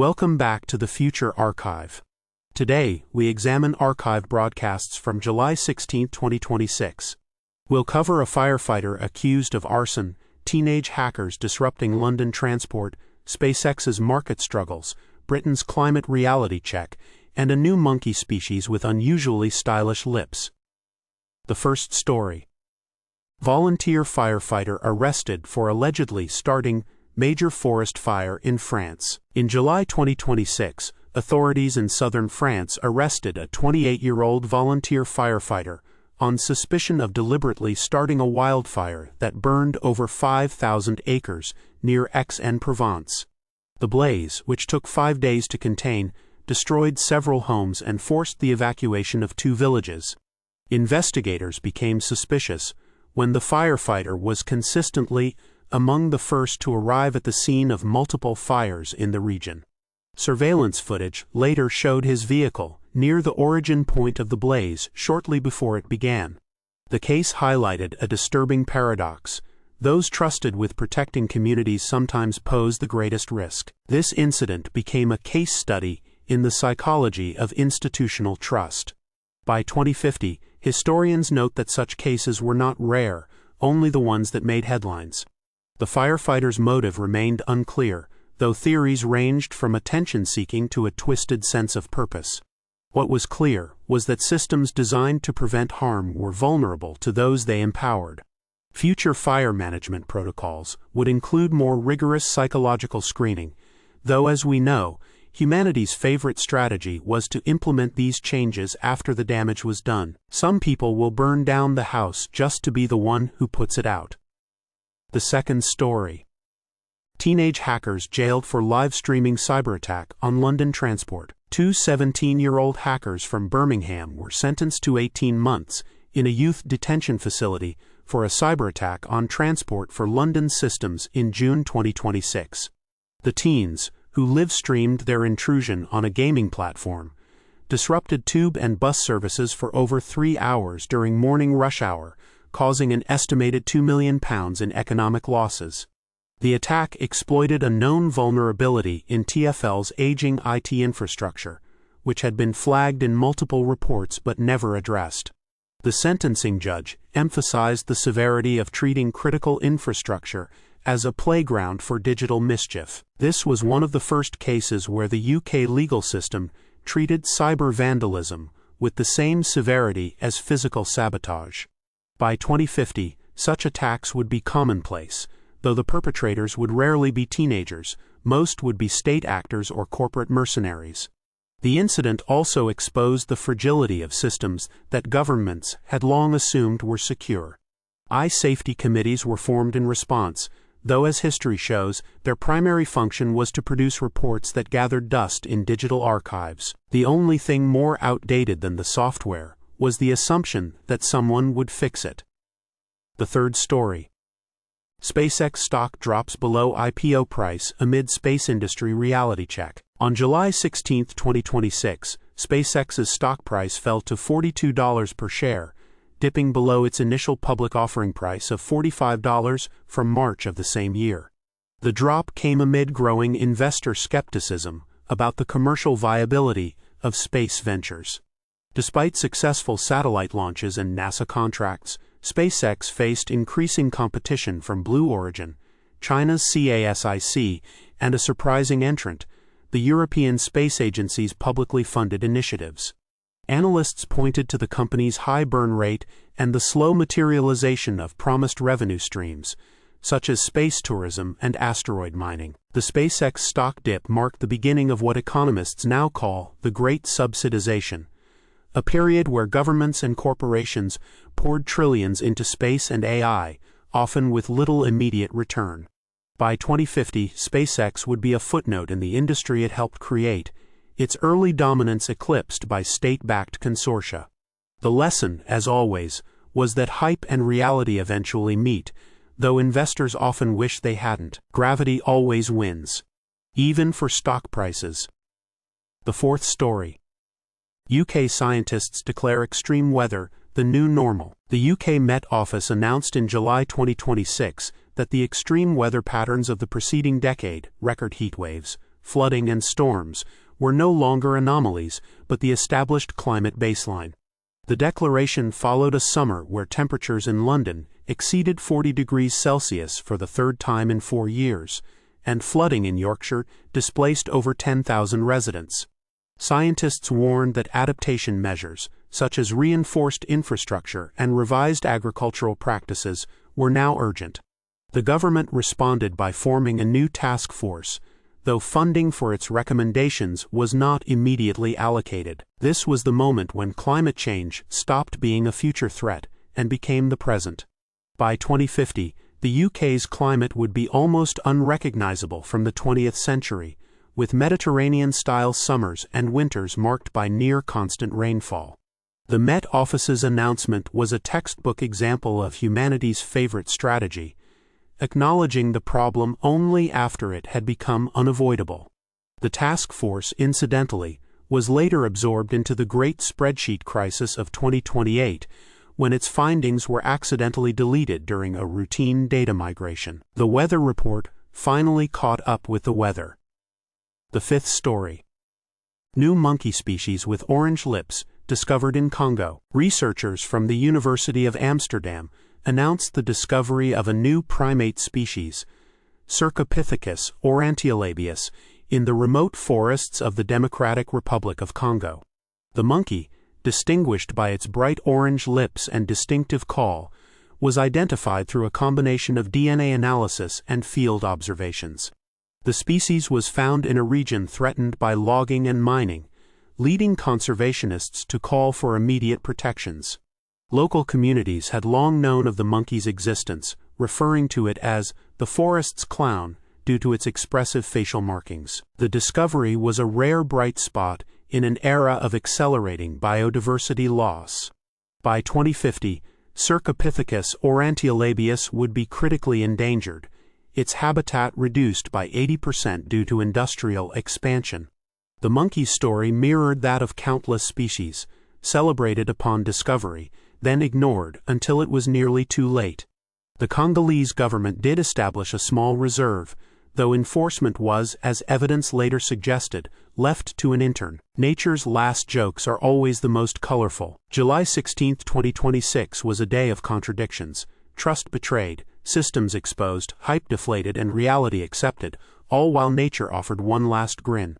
Welcome back to the Future Archive. Today, we examine archive broadcasts from July 16, 2026. We'll cover a firefighter accused of arson, teenage hackers disrupting London transport, SpaceX's market struggles, Britain's climate reality check, and a new monkey species with unusually stylish lips. The first story. Volunteer firefighter arrested for allegedly starting major forest fire in France. In July 2026, authorities in southern France arrested a 28-year-old volunteer firefighter on suspicion of deliberately starting a wildfire that burned over 5,000 acres near Aix-en-Provence. The blaze, which took 5 days to contain, destroyed several homes and forced the evacuation of 2 villages. Investigators became suspicious when the firefighter was consistently among the first to arrive at the scene of multiple fires in the region. Surveillance footage later showed his vehicle near the origin point of the blaze shortly before it began. The case highlighted a disturbing paradox. Those trusted with protecting communities sometimes pose the greatest risk. This incident became a case study in the psychology of institutional trust. By 2050, historians note that such cases were not rare, only the ones that made headlines. The firefighter's motive remained unclear, though theories ranged from attention-seeking to a twisted sense of purpose. What was clear was that systems designed to prevent harm were vulnerable to those they empowered. Future fire management protocols would include more rigorous psychological screening, though as we know, humanity's favorite strategy was to implement these changes after the damage was done. Some people will burn down the house just to be the one who puts it out. The second story. Teenage hackers jailed for live-streaming cyberattack on London transport. 2 17-year-old hackers from Birmingham were sentenced to 18 months in a youth detention facility for a cyberattack on transport for London systems in June 2026. The teens, who live-streamed their intrusion on a gaming platform, disrupted tube and bus services for over 3 hours during morning rush hour, causing an estimated £2 million in economic losses. The attack exploited a known vulnerability in TfL's aging IT infrastructure, which had been flagged in multiple reports but never addressed. The sentencing judge emphasized the severity of treating critical infrastructure as a playground for digital mischief. This was one of the first cases where the UK legal system treated cyber vandalism with the same severity as physical sabotage. By 2050, such attacks would be commonplace, though the perpetrators would rarely be teenagers. Most would be state actors or corporate mercenaries. The incident also exposed the fragility of systems that governments had long assumed were secure. Safety committees were formed in response, though as history shows, their primary function was to produce reports that gathered dust in digital archives. The only thing more outdated than the software was the assumption that someone would fix it. The third story. SpaceX stock drops below IPO price amid space industry reality check. On July 16, 2026, SpaceX's stock price fell to $42 per share, dipping below its initial public offering price of $45 from March of the same year. The drop came amid growing investor skepticism about the commercial viability of space ventures. Despite successful satellite launches and NASA contracts, SpaceX faced increasing competition from Blue Origin, China's CASIC, and a surprising entrant, the European Space Agency's publicly funded initiatives. Analysts pointed to the company's high burn rate and the slow materialization of promised revenue streams, such as space tourism and asteroid mining. The SpaceX stock dip marked the beginning of what economists now call the Great Subsidization, a period where governments and corporations poured trillions into space and AI, often with little immediate return. By 2050, SpaceX would be a footnote in the industry it helped create, its early dominance eclipsed by state-backed consortia. The lesson, as always, was that hype and reality eventually meet, though investors often wish they hadn't. Gravity always wins, even for stock prices. The fourth story. UK scientists declare extreme weather the new normal. The UK Met Office announced in July 2026 that the extreme weather patterns of the preceding decade, record heatwaves, flooding and storms, were no longer anomalies, but the established climate baseline. The declaration followed a summer where temperatures in London exceeded 40 degrees Celsius for the third time in 4 years, and flooding in Yorkshire displaced over 10,000 residents. Scientists warned that adaptation measures, such as reinforced infrastructure and revised agricultural practices, were now urgent. The government responded by forming a new task force, though funding for its recommendations was not immediately allocated. This was the moment when climate change stopped being a future threat and became the present. By 2050, the UK's climate would be almost unrecognizable from the 20th century, with Mediterranean-style summers and winters marked by near-constant rainfall. The Met Office's announcement was a textbook example of humanity's favorite strategy, acknowledging the problem only after it had become unavoidable. The task force, incidentally, was later absorbed into the Great Spreadsheet Crisis of 2028, when its findings were accidentally deleted during a routine data migration. The weather report finally caught up with the weather. The fifth story. New monkey species with orange lips discovered in Congo. Researchers from the University of Amsterdam announced the discovery of a new primate species, Cercopithecus aurantiolabius, in the remote forests of the Democratic Republic of Congo. The monkey, distinguished by its bright orange lips and distinctive call, was identified through a combination of DNA analysis and field observations. The species was found in a region threatened by logging and mining, leading conservationists to call for immediate protections. Local communities had long known of the monkey's existence, referring to it as the forest's clown due to its expressive facial markings. The discovery was a rare bright spot in an era of accelerating biodiversity loss. By 2050, Cercopithecus aurantiolabius would be critically endangered, its habitat reduced by 80% due to industrial expansion. The monkey's story mirrored that of countless species, celebrated upon discovery, then ignored until it was nearly too late. The Congolese government did establish a small reserve, though enforcement was, as evidence later suggested, left to an intern. Nature's last jokes are always the most colorful. July 16, 2026 was a day of contradictions. Trust betrayed, systems exposed, hype deflated, and reality accepted, all while nature offered one last grin.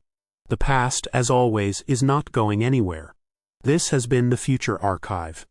The past, as always, is not going anywhere. This has been the Future Archive.